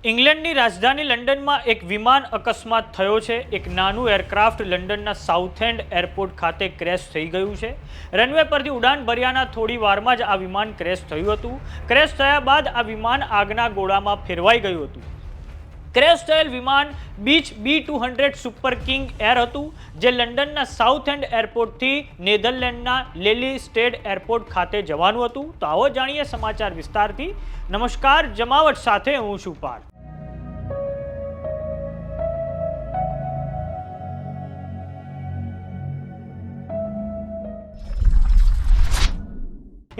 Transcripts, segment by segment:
ઇંગ્લેન્ડની રાજધાની લંડનમાં એક વિમાન અકસ્માત થયો છે. એક નાનું એરક્રાફ્ટ લંડનના સાઉથએન્ડ એરપોર્ટ ખાતે ક્રેશ થઈ ગયું છે. રનવે પરથી ઉડાન ભર્યાના થોડી વારમાં જ આ વિમાન ક્રેશ થયું હતું. ક્રેશ થયા બાદ આ વિમાન આગના ગોળામાં ફેરવાઈ ગયું હતું. ક્રેશ થયેલ વિમાન beach B200 super king air હતું, જે લંડનના સાઉથએન્ડ એરપોર્ટથી નેધરલેન્ડના લેલી સ્ટેડ એરપોર્ટ ખાતે જવાનું હતું. તો આવો જાણીએ સમાચાર વિસ્તારથી. નમસ્કાર, જમાવટ સાથે હું છું પાર્થ.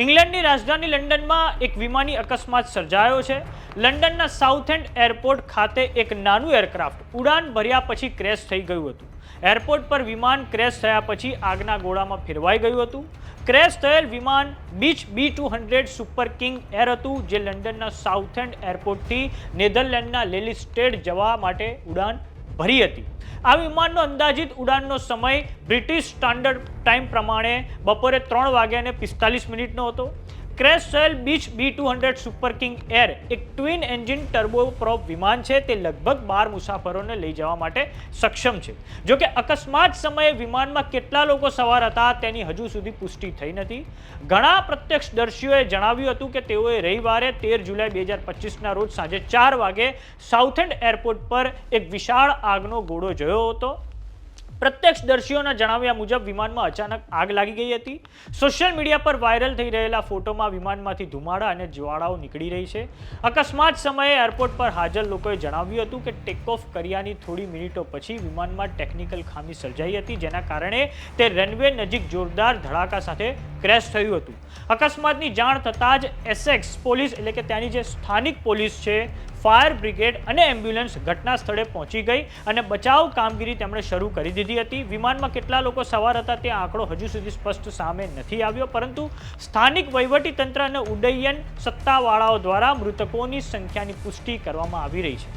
ઇંગ્લેન્ડની રાજધાની લંડનમાં એક વિમાની અકસ્માત સર્જાયો છે. લંડનના સાઉથએન્ડ એરપોર્ટ ખાતે એક નાનું એરક્રાફ્ટ ઉડાન ભર્યા પછી ક્રેશ થઈ ગયું હતું. એરપોર્ટ પર વિમાન ક્રેશ થયા પછી આગના ગોળામાં ફેરવાઈ ગયું હતું. ક્રેશ થયેલ વિમાન beach B200 super king air હતું, જે લંડનના સાઉથએન્ડ એરપોર્ટથી નેધરલેન્ડના લેલી સ્ટેડ જવા માટે ઉડાન ભરી હતી. આ વિમાનનો અંદાજિત ઉડાનનો સમય બ્રિટિશ સ્ટાન્ડર્ડ ટાઈમ પ્રમાણે બપોરે 3:45 હતો. ક્રેશ થયેલ beach B200 super king air એક ટ્વિન એન્જિન ટર્બોપ્રોપ વિમાન છે. તે લગભગ 12 મુસાફરોને લઈ જવા માટે સક્ષમ છે. જો કે અકસ્માત સમયે વિમાનમાં કેટલા લોકો સવાર હતા તેની હજુ સુધી પુષ્ટિ થઈ નથી. ઘણા પ્રત્યક્ષદર્શીઓએ જણાવ્યું હતું કે તેઓએ રવિવારે 13 જુલાઈ 2025ના રોજ સાંજે 4 વાગે સાઉથએન્ડ એરપોર્ટ પર એક વિશાળ આગનો ગોળો જોયો હતો. પ્રત્યક્ષદર્શીઓના જણાવ્યા મુજબ વિમાનમાં અચાનક આગ લાગી ગઈ હતી. સોશિયલ મીડિયા પર વાયરલ થઈ રહેલા ફોટોમાં વિમાનમાંથી ધુમાડા અને જ્વાળાઓ નીકળી રહી છે. અકસ્માત સમયે એરપોર્ટ પર હાજર લોકોએ જણાવ્યું હતું કે ટેક ઓફ કર્યાની થોડી મિનિટો પછી વિમાનમાં ટેકનિકલ ખામી સર્જાઈ હતી, જેના કારણે તે રનવે નજીક જોરદાર ધડાકા સાથે ક્રેશ થયું હતું. અકસ્માતની જાણ થતાં જ એસેક્સ પોલીસ એટલે કે ત્યાંની જે સ્થાનિક પોલીસ છે, ફાયર બ્રિગેડ અને એમ્બ્યુલન્સ ઘટના સ્થળે પહોંચી ગઈ અને બચાવ કામગીરી તેમણે શરૂ કરી દીધી હતી. વિમાનમાં કેટલા લોકો સવાર હતા તે આંકડો હજુ સુધી સ્પષ્ટ સામે નથી આવ્યો, પરંતુ સ્થાનિક વહીવટીતંત્ર અને ઉડ્ડયન સત્તાવાળાઓ દ્વારા મૃતકોની સંખ્યાની પુષ્ટિ કરવામાં આવી રહી છે.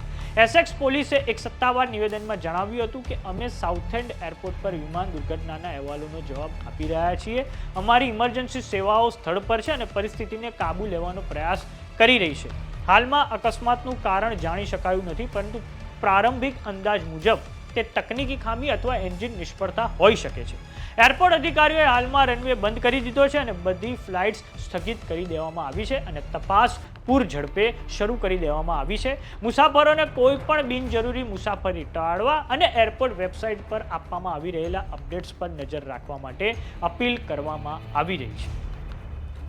એસેક્સ પોલીસે એક સત્તાવાર નિવેદનમાં જણાવ્યું હતું કે અમે સાઉથએન્ડ એરપોર્ટ પર વિમાન દુર્ઘટનાના અહેવાલોનો જવાબ આપી રહ્યા છીએ. અમારી ઇમરજન્સી સેવાઓ સ્થળ પર છે અને પરિસ્થિતિને કાબૂ લેવાનો પ્રયાસ કરી રહી છે. હાલમાં અકસ્માતનું કારણ જાણી શકાયું નથી, પરંતુ પ્રારંભિક અંદાજ મુજબ તે તકનીકી ખામી અથવા એન્જિન નિષ્ફળતા હોઈ શકે છે. એરપોર્ટ અધિકારીઓએ હાલમાં રનવે બંધ કરી દીધો છે અને બધી ફ્લાઇટ્સ સ્થગિત કરી દેવામાં આવી છે અને તપાસ પૂર ઝડપે શરૂ કરી દેવામાં આવી છે. મુસાફરોને કોઈ પણ બિનજરૂરી મુસાફરી ટાળવા અને એરપોર્ટ વેબસાઇટ પર આપવામાં આવી રહેલા અપડેટ્સ પર નજર રાખવા માટે અપીલ કરવામાં આવી રહી છે.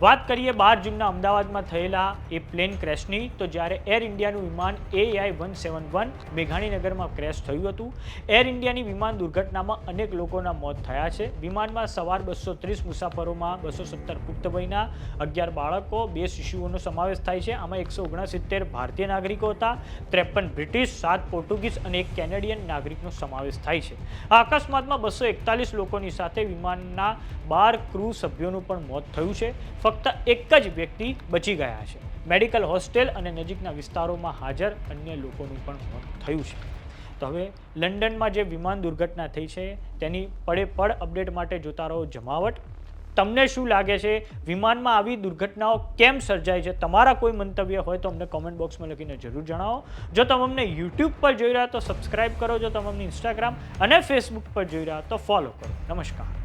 વાત કરીએ 12 જૂનના અમદાવાદમાં થયેલા એ પ્લેન ક્રેશની, તો જ્યારે એર ઇન્ડિયાનું વિમાન AI-171 મેઘાણીનગરમાં ક્રેશ થયું હતું. એર ઇન્ડિયાની વિમાન દુર્ઘટનામાં અનેક લોકોના મોત થયા છે. વિમાનમાં સવાર 230 મુસાફરોમાં 217 પુખ્ત વયના, 11 બાળકો, 2 શિશુઓનો સમાવેશ થાય છે. આમાં 169 ભારતીય નાગરિકો હતા, 53 બ્રિટિશ, 7 પોર્ટુગીઝ અને 1 કેનેડિયન નાગરિકનો સમાવેશ થાય છે. આ અકસ્માતમાં 241 લોકોની સાથે વિમાનના 12 ક્રૂ સભ્યોનું પણ મોત થયું છે. ફક્ત એક જ વ્યક્તિ બચી ગયા છે. મેડિકલ હોસ્ટેલ અને નજીકના વિસ્તારોમાં હાજર અન્ય લોકોનું પણ મોત થયું છે. તો હવે લંડનમાં જે વિમાન દુર્ઘટના થઈ છે તેની પડે અપડેટ માટે જોતા રહો જમાવટ. તમને શું લાગે છે, વિમાનમાં આવી દુર્ઘટનાઓ કેમ સર્જાય છે? તમારા કોઈ મંતવ્ય હોય તો અમને કોમેન્ટ બોક્સમાં લખીને જરૂર જણાવો. જો તમે અમને યુટ્યુબ પર જોઈ રહ્યા તો સબસ્ક્રાઇબ કરો. જો તમે અમને ઇન્સ્ટાગ્રામ અને ફેસબુક પર જોઈ રહ્યા તો ફોલો કરો. નમસ્કાર.